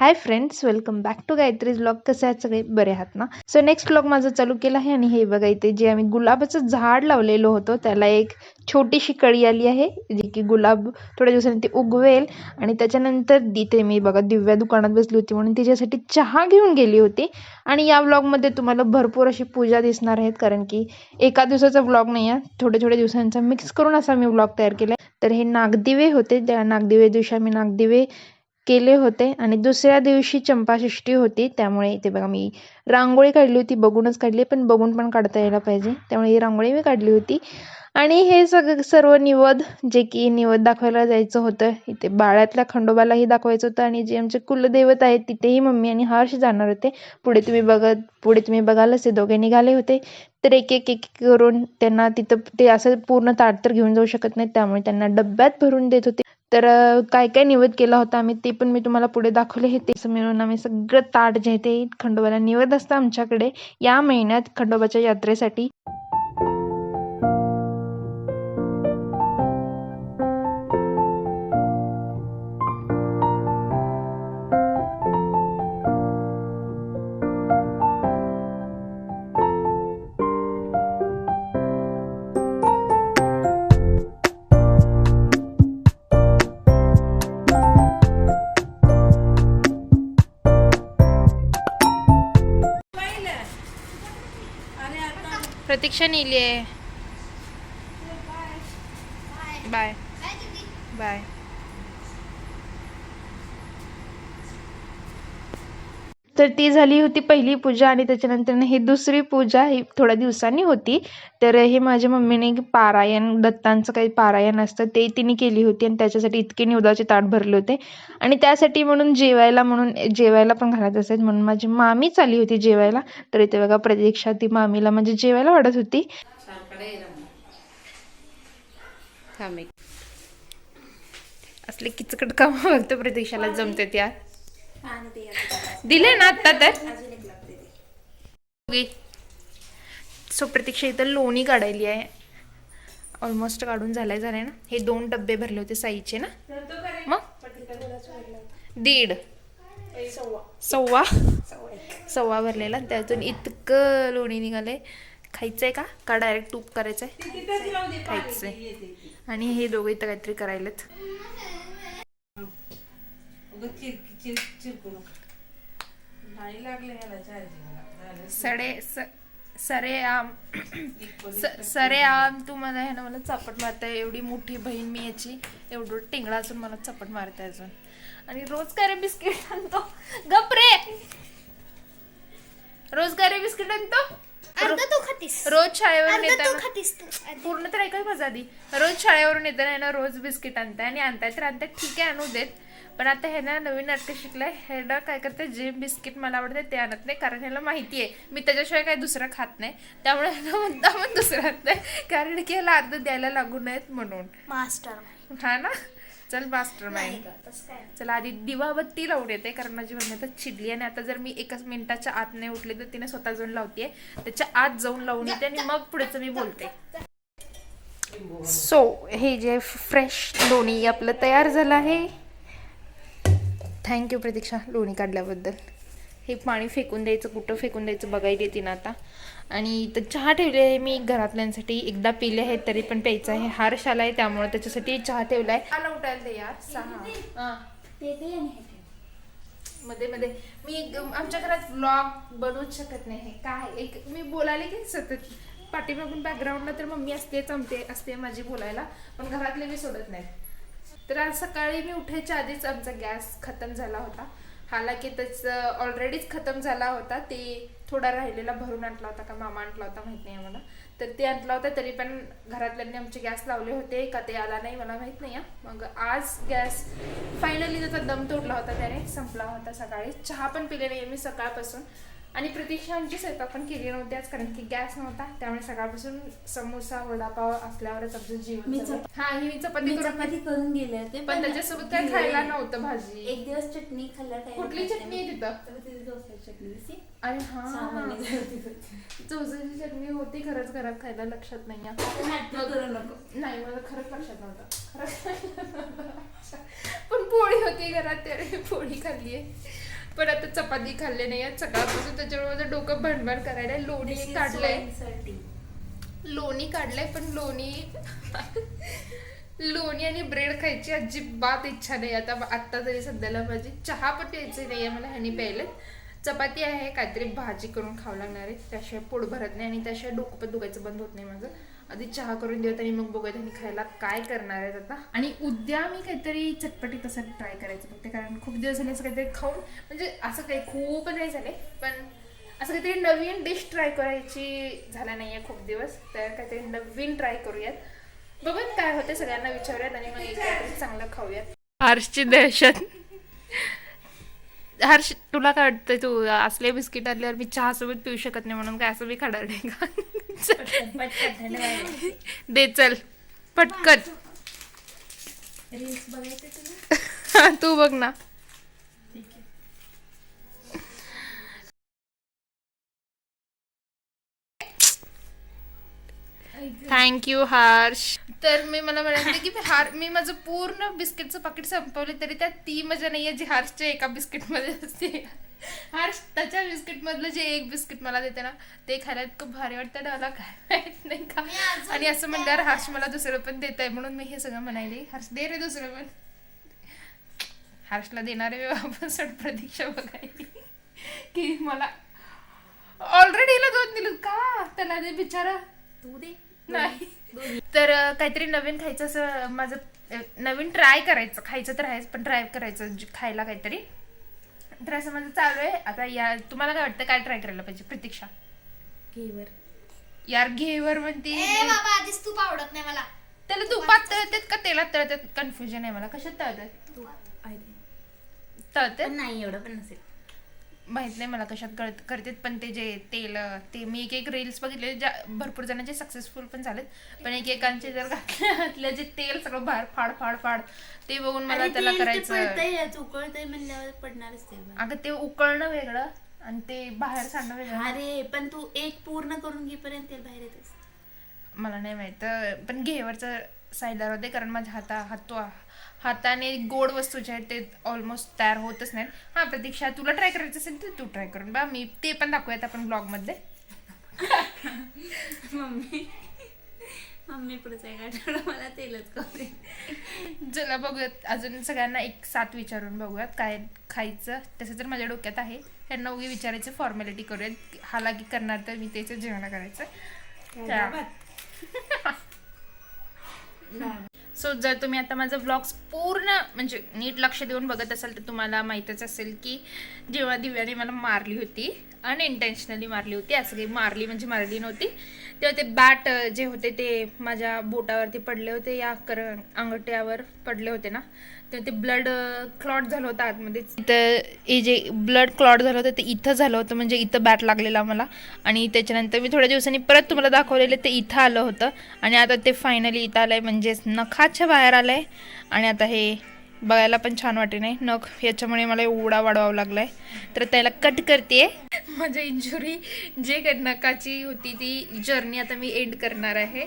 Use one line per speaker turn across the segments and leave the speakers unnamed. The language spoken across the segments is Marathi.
High friends, welcome back to Gayatri's vlog. कसे आहात सगळे? बरे आहात ना? सो नेक्स्ट व्लॉग माझं चालू केलं आहे आणि हे बघा इथे जे आम्ही गुलाबाचं झाड लावलेलं होतं त्याला एक छोटीशी कळी आली आहे, जी की गुलाब थोड्या दिवसांनी ती उगवेल. आणि त्याच्यानंतर इथे मी बघा दिव्या दुकानात बसली होती म्हणून तिच्यासाठी चहा घेऊन गेली होती. आणि या व्लॉगमध्ये तुम्हाला भरपूर अशी पूजा दिसणार आहेत, कारण की एका दिवसाचा व्लॉग नाही आहे, थोड्या थोड्या दिवसांचा मिक्स करून असा मी व्लॉग तयार केला. तर हे नागदिवे होते, त्या नागदिवे दिवशी आम्ही नागदिवे केले होते. आणि दुसऱ्या दिवशी चंपाषष्ठी होती, त्यामुळे इथे बघा मी रांगोळी काढली होती. बघूनच काढली, पण बघून पण काढता यायला पाहिजे, त्यामुळे ही रांगोळी मी काढली होती. आणि हे सर्व निवद, जे की निवद दाखवायला जायचं होतं, इथे बाळ्यातल्या खंडोबालाही दाखवायचं होतं. आणि जे आमचे कुलदैवत आहेत तिथेही मम्मी आणि हर्ष जाणार होते. पुढे तुम्ही बघाल असे दोघे निघाले होते. तर एक एक एक करून त्यांना तिथं ते असं पूर्ण ताट तर घेऊन जाऊ शकत नाही, त्यामुळे त्यांना डब्यात भरून देत होते. तर काय काय निवेद केला होता आम्ही ते पण मी तुम्हाला पुढे दाखवले आहे. ते मिळून आम्ही सगळं ताट जे आहे ते खंडोबाला निवेद असतं आमच्याकडे या महिन्यात खंडोबाच्या यात्रेसाठी. प्रतीक्षा नेली आहे. Bye bye. तर ती झाली होती पहिली पूजा. आणि त्याच्यानंतर ही दुसरी पूजा ही थोड्या दिवसांनी होती. तर हे माझ्या मम्मीने पारायण, दत्तांचं काही पारायण असतं ते तिने केली होती, आणि त्याच्यासाठी इतके निवदाचे ताट भरले होते. आणि त्यासाठी म्हणून जेवायला पण घालत असत, म्हणून माझी मामीच आली होती जेवायला. तर इथे बघा प्रतीक्षा ती मामीला म्हणजे जेवायला वाढत होती. असले किचकट काम फक्त प्रतीक्षाला जमते त्या. दिले ना आता तर. सो प्रतीक्षा इथं लोणी काढायली आहे. ऑलमोस्ट काढून झालाय ना. हे 2 डब्बे भरले होते साईचे ना, मग 1.5 सव्वा भरलेला. त्यातून इतकं लोणी निघालंय. खायचंय का डायरेक्ट तूप करायचंय? खायचंय. आणि हे दोघे इथं काहीतरी करायलेत. सरे आम तू मला ह्यानं मला चपट मारताय. एवढी मोठी बहीण मी याची, एवढं टिंगळा असून मला चपट मारताय अजून. आणि रोज काय रे बिस्किट आणतो? गप रे. रोज काय रे बिस्किट आणतो? रोज शाळेवरून येताना पूर्ण तर ऐकाय माझा आधी. रोज शाळेवरून येताना रोज बिस्किट आणताय आणि आणताय तर आणताय, ठीक आहे आणू देत. पण आता हे ना नवीन नाटक शिकलंय. हे ना काय करते, जे बिस्किट मला आवडते ते आणत नाही, कारण ह्याला माहिती आहे मी त्याच्याशिवाय काही दुसरं खात नाही. त्यामुळे म्हणता पण दुसरं आणतंय, कारण की ह्याला अर्ध द्यायला लागू नयेत म्हणून. मास्टर हा ना. चल मास्टर माइंड. चला आधी दिवाबत्ती लावून येते, कारण माझी मम्मी आता चिडली. आणि आता जर मी 1 मिनिटाच्या आत नाही उठले तर तिने स्वतः जाऊन लावतीये. त्याच्या आत जाऊन लावून येते आणि मग पुढेच मी बोलते. सो हे जे फ्रेश लोणी आपलं तयार झालं आहे. थँक्यू प्रतीक्षा लोणी काढल्याबद्दल. हे पाणी फेकून द्यायचं, कुठं फेकून द्यायचं बघायला येते ना आता. आणि इथं चहा ठेवले आहे मी घरातल्यांसाठी. एकदा पिले आहेत तरी पण प्यायचं आहे. हार्श आलाय त्यामुळे त्याच्यासाठी चहा ठेवलाय. आला उठायला ते यार 6 मध्ये मी आमच्या घरात व्लॉग बनवूच शकत नाही. काय एक मी बोलायला की सतत पाठीमागून बॅकग्राऊंडला तर मम्मी असते माझी बोलायला, पण घरातले मी सोडत नाही. तर आज सकाळी मी उठायच्या आधीच आमचा गॅस खतम झाला होता. हालाकी त्याचं ऑलरेडीच खतम झाला होता. ते थोडा राहिलेला भरून आणला होता का मामा आणला होता माहित नाही आम्हाला. तर ते आणला होता, तरी पण घरातल्यांनी आमचे गॅस लावले होते का ते आला नाही मला माहित नाही. मग आज गॅस फायनली त्याचा दम तोडला होता, त्याने संपला होता. सकाळी चहा पण पिले नाही मी सकाळपासून. आणि प्रतीक्षा आमची स्वयंपाक पण केली नव्हती आज, कारण की गॅस नव्हता. त्यामुळे सकाळपासून समोसा वडापाव असल्यावरच आमचं जीवन. मी चपाती करून गेले होते, पण त्याच्यासोबत काय खायला नव्हतं भाजी. एक दिवस चटणी खाल्ला. कुठली चटणी आहे तिथं? डोसाची चटणी. अरे हा, चोसाची चटणी होती खरंच घरात खायला, लक्षात नाही. नाही मला खरंच लक्षात नव्हतं. पण पोळी होती घरात, त्याने पोळी खाल्ली आहे. पण आता चपाती खाल्ले नाही आहेत सकाळपासून, त्याच्यामुळे माझं डोकं भणभण करायला. लोणी काढलंय, लोणी काढलंय, पण लोणी आणि ब्रेड खायची अजिबात इच्छा नाही आता तरी सध्याला. माझी चहा पण प्यायची नाहीये मला ह्यानी प्यायला. चपाती आहे, काहीतरी भाजी करून खावं लागणार आहे, त्याशिवाय पोट भरत नाही आणि त्याशिवाय डोकं पण दुखायचं बंद होत नाही माझं. आधी चहा करून देऊयात आणि मग बघूयात आणि खायला काय करणार आहेत आता. आणि उद्या मी काहीतरी चटपटी तसं ट्राय करायचं बघते, कारण खूप दिवस झाले असं काहीतरी खाऊन, म्हणजे असं काही खूप नाही झाले, पण असं काहीतरी नवीन डिश ट्राय करायची झाला नाही आहे खूप दिवस. तर काहीतरी नवीन ट्राय करूयात, बघूयात काय होते, सगळ्यांना विचारूयात आणि मग काहीतरी चांगलं खाऊयात. हर्षची दहशत. हर्ष, तुला काय वाटतंय, तू असले बिस्किट आणल्यावर मी चहा सोबत पिऊ शकत नाही म्हणून काय असं मी खाणार नाही का? दे चल पटकन. तू बघ ना. थँक्यू हर्ष. तर मला म्हणायचं की मी माझं पूर्ण बिस्किटचं पाकिट संपवले, तरी त्यात ती मजा नाहीये जी हर्षच्या एका बिस्किट मध्ये असते. हर्ष त्याच्या बिस्किट मधलं जे एक बिस्किट मला देते ना, ते खायला इतकं भारी वाटतं ना, मला काय माहित नाही का. आणि असं म्हणल्यावर हर्ष मला दुसरं पण देत आहे, म्हणून मी हे सगळं म्हणायले, हर्ष दे रे दुसरं पण. हर्षला देणारे आपण सड प्रतीक्षा बघायची की मला ऑलरेडी दोन दिलं का, त्याला दे बिचारा, तू दे नाही. तर काहीतरी नवीन खायचं, असं माझं नवीन ट्राय करायचं, खायचं तर आहेच पण ट्राय करायचं खायला काहीतरी. तर असं माझं चालू आहे आता. तुम्हाला काय वाटतं, काय ट्राय करायला पाहिजे प्रतीक्षा? घेवर. यार घेवर म्हणते
आधीच तूप आवडत नाही मला.
त्याला तुपात तळतात का तेलात तळतात, कन्फ्युजन आहे मला. कशात तळतात? तळतात
नाही, एवढं पण नसेल
माहित नाही मला कशात करतात, पण ते जे तेल, ते मी एक रील्स बघितले, भरपूर जणांचे सक्सेसफुल पण झालेत, पण एकेकांचे जर घातलं जे तेल सगळं बाहेर फाड फाड फाड, ते बघून मला त्याला करायचं.
उकळतंय म्हणल्यावर पडणारच तेल.
अगं ते उकळणं वेगळं आणि ते बाहेर सांडणं वेगळं.
अरे पण तू एक पूर्ण करून घेपर्यंत तेल बाहेर येतेस.
मला नाही माहित, पण घेवरचं साईडला होते, कारण माझ्या हाताने गोड वस्तू जे आहेत ते ऑलमोस्ट तयार होतच नाही. हा प्रतीक्षा, तुला ट्राय करायचं असेल तर तू ट्राय करून बा, मी ते पण दाखवूयात आपण ब्लॉग मध्ये.
मम्मी पुढचा एक आठवडा मला तेलच खाते.
चला बघूयात, अजून सगळ्यांना एक साथ विचारून बघूयात काय खायचं. तसं तर माझ्या डोक्यात आहे, त्यांना उगी विचारायचं, फॉर्मॅलिटी करूयात. हालाकी करणार तर मी त्याचं जेवण करायचं. सो जर तुम्ही आता माझं व्लॉग्स पूर्ण म्हणजे नीट लक्ष देऊन बघत असाल तर तुम्हाला माहीतच असेल की जेव्हा दिव्याने मला मारली होती, अनइंटेन्शनली मारली होती, असं काही मारली नव्हती, तेव्हा ते बॅट जे होते ते माझ्या बोटावरती पडले होते, या अंगठ्यावर पडले होते ना, तर ते ब्लड क्लॉट झालं होतं आतमध्ये. तर हे जे ब्लड क्लॉट झालं होतं ते इथं झालं होतं, म्हणजे इथं बॅट लागलेला मला. आणि त्याच्यानंतर मी थोड्या दिवसांनी परत तुम्हाला दाखवलेलं ते इथं आलं होतं, आणि आता ते फायनली इथं आलं आहे, म्हणजेच नखाच्या बाहेर आलं आहे. आणि आता हे बघायला पण छान वाटते नाही नख, याच्यामुळे मला एवढा वाढवावं लागला आहे, तर त्याला कट करते. माझ्या इंजुरी जे नखाची होती ती जर्नी आता मी एंड करणार आहे,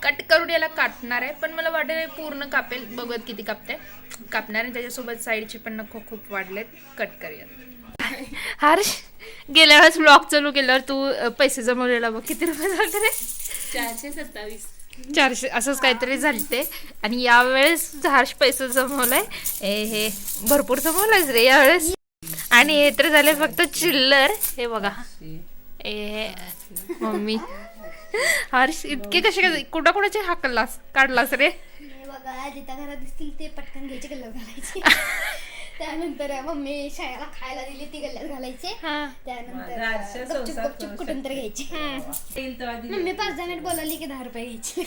कट करून याला काटणार आहे, पण मला वाटेल पूर्ण कापेल. बघत किती कापणार आहे. त्याच्यासोबत साईडचे पण नख खूप वाढलेत, कट करूयात. हर्ष, गेल्या वेळेस ब्लॉग चालू केल्यावर तू पैसे जमवलेला बघ, किती रुपये झाले रे?
427.
400 असंच काहीतरी झालते. आणि यावेळेस हर्ष पैसे जमवलाय, हे भरपूर जमवलायच रे यावेळेस. आणि हे तर झाले फक्त चिल्लर. हे बघा, मम्मी हर्ष इतके कसे कुणाचे काढलास रे?
बघा, जिथं घरात दिसतील ते पटकन घ्यायचे, गल्ल्यात घालायचे. त्यानंतर मम्मी शाळेला खायला दिली ती गल्ल्यात घालायचे. त्यानंतर गपचूप कुठून तर घ्यायचे. मम्मी 5 मिनिट बोलावली की 10 रुपये घ्यायचे.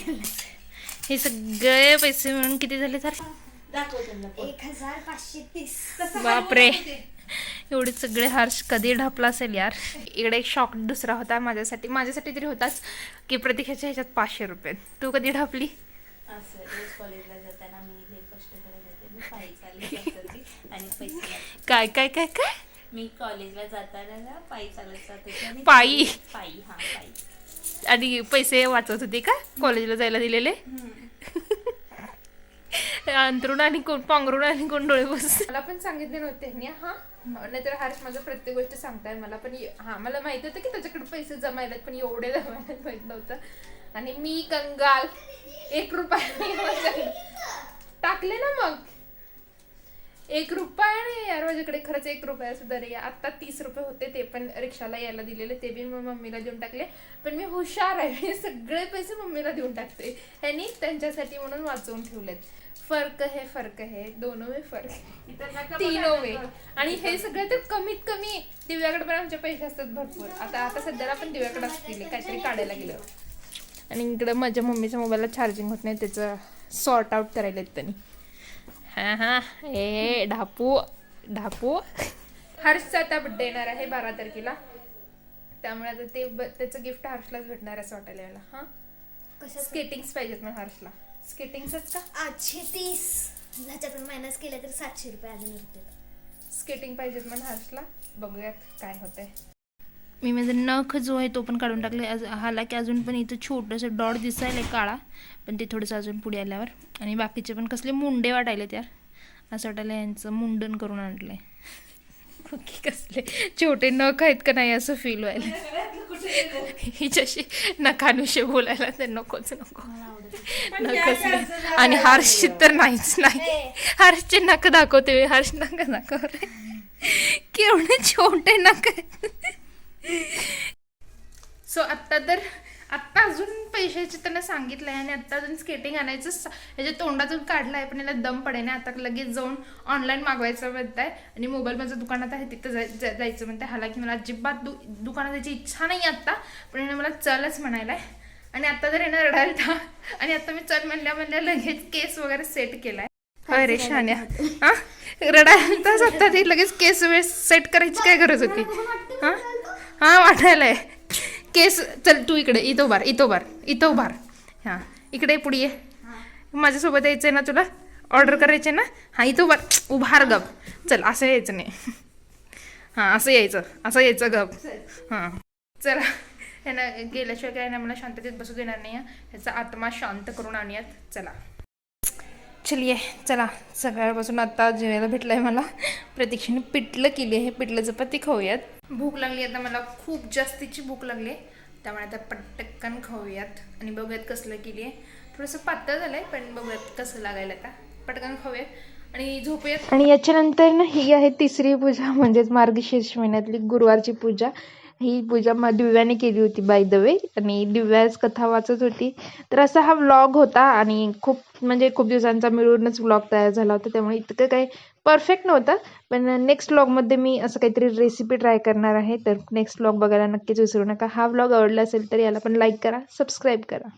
हे सगळे पैसे मिळून किती झाले तर?
1530.
बापरे, एवढे सगळे हर्ष कधी ढापला असेल यार. इकडे एक शॉक दुसरा होता माझ्यासाठी तरी होताच, की प्रतीक्षाच्या ह्याच्यात 500 रुपये. तू कधी ढापली?
कॉलेजला जाताना मी कष्ट करत होते, मी पायी चालत आणि पैसे.
काय काय काय काय
मी कॉलेजला जाताना पायी चालत जाते.
पायी
पायी
आणि पैसे वाचवत होते का कॉलेजला जायला दिलेले? अंतरून आणि कोण पांघरून आणि कोण डोळे बस. मला पण सांगितले नव्हते. हा नाहीतर हर्ष माझं प्रत्येक गोष्ट सांगताय मला, पण हा मला माहित होतं की त्याच्याकडे पैसे जमायला, पण एवढे जमायला माहित नव्हतं. आणि मी कंगाल 1 रुपया टाकले ना, मग 1 रुपया नाही यार माझ्याकडे, खरंच 1 रुपया सुद्धा नाही. आता 30 रुपये होते, ते पण रिक्षाला यायला दिलेले, ते बी मी मम्मीला देऊन टाकले. पण मी हुशार आहे, सगळे पैसे मम्मीला देऊन टाकते. ह्यांनी त्यांच्यासाठी म्हणून वाचवून ठेवलेत. फर्क है दोनों में फर्क, तीनों में. आणि हे सगळं तर कमीत कमी दिव्याकडे पण आमचे पैसे असतात भरपूर. आता सध्याला पण दिव्याकडे असतील काहीतरी काढायला गेलं. आणि इकडं माझ्या मम्मीच्या मोबाईलला चार्जिंग होत नाही, त्याचं सॉर्ट आउट करायला त्यांनी. हा ए ढापू हर्षचा आता बड्डे येणार आहे 12 तारखेला, त्यामुळे आता त्याचं गिफ्ट हर्षलाच भेटणार आहे असं वाटायला मला. हा कसं स्केटिंग्स पाहिजेत मग हर्षला. स्केटिंगच का
830 ह्याच्यातून मायनस केलं तर 700 रुपये अजून उरते.
स्केटिंग पाहिजेत मग हर्षला. बघूयात काय होतंय. मी माझं नख जो आहे तो पण काढून टाकले. हाला की अजून पण इथं छोटंसं डॉट दिसायला काळा, पण ते थोडंसं अजून पुढे आल्यावर. आणि बाकीचे पण कसले मुंडे वाटायले त्यार, असं वाटायला यांचं मुंडन करून आणलंय. कसले छोटे नख आहेत का नाही असं फील व्हायला. हिच्याशी नखांविषयी बोलायला तर नकोच नको. नखच नाही. आणि हर्ष तर नाहीच नाही. हर्षचे नख दाखवते मी. हर्ष नख दाखवते, केवढे छोटे नख आहेत. सो आत्ता अजून पैशाचे त्यांना सांगितलंय, आणि आत्ता अजून स्केटिंग आणायचं ह्याच्या तोंडातून काढलाय, पण याला दम पडे ना. आता लगेच जाऊन ऑनलाईन मागवायचं म्हणताय. आणि मोबाईल माझं दुकानात आहे, तिथं जायचं म्हणताय. हाला की मला अजिबात दुकानात जायची इच्छा नाही आत्ता, पण याने मला चलच म्हणायलाय. आणि आता तर येणार रडायला. आणि आता मी चल म्हणल्या लगेच केस वगैरे सेट केलाय. अरे शान्या, हा रडायला आता ते लगेच केस सेट करायची काय गरज होती. हा वाटायलाय केस. चल तू इकडे, इथं उभार. हां इकडे पुढे ये. माझ्यासोबत यायचंय ना तुला, ऑर्डर करायचे ना. हां इथं उभार गप. चल असं यायचं नाही. हां असं यायचं गप. हां चला, ह्यांना गेल्याशिवाय काय ना मला शांततेत बसू देणार नाही. ह्याचा आत्मा शांत करून आणूयात. चलिये चला. सकाळपासून आता जेवायला भेटलंय मला. प्रतीक्षेने पिठलं केली आहे, पिठलं चपाती खाऊयात. भूक लागली आता मला, खूप जास्तीची भूक लागली, त्यामुळे आता पटकन खाऊयात. आणि बघूयात कसलं केली आहे. थोडंसं पातळ झालंय, पण बघूयात कसं लागायला. आता पटकन खाऊयात आणि झोपूयात. आणि याच्यानंतर ना ही आहे तिसरी पूजा, म्हणजेच मार्गशीर्ष महिन्यातली गुरुवारची पूजा. ही पूजा दिव्याने केली होती बाय द वे. आणि दिव्याच कथा वाचत होती. तर असा हा व्लॉग होता, आणि खूप दिवसांचा मिळूनच व्लॉग तयार झाला होता, त्यामुळे इतकं काही परफेक्ट नव्हतं. पण नेक्स्ट व्लॉगमध्ये मी असं काहीतरी रेसिपी ट्राय करणार आहे. तर नेक्स्ट व्लॉग बघायला नक्कीच विसरू नका. हा व्लॉग आवडला असेल तर याला पण लाईक करा, सबस्क्राईब करा.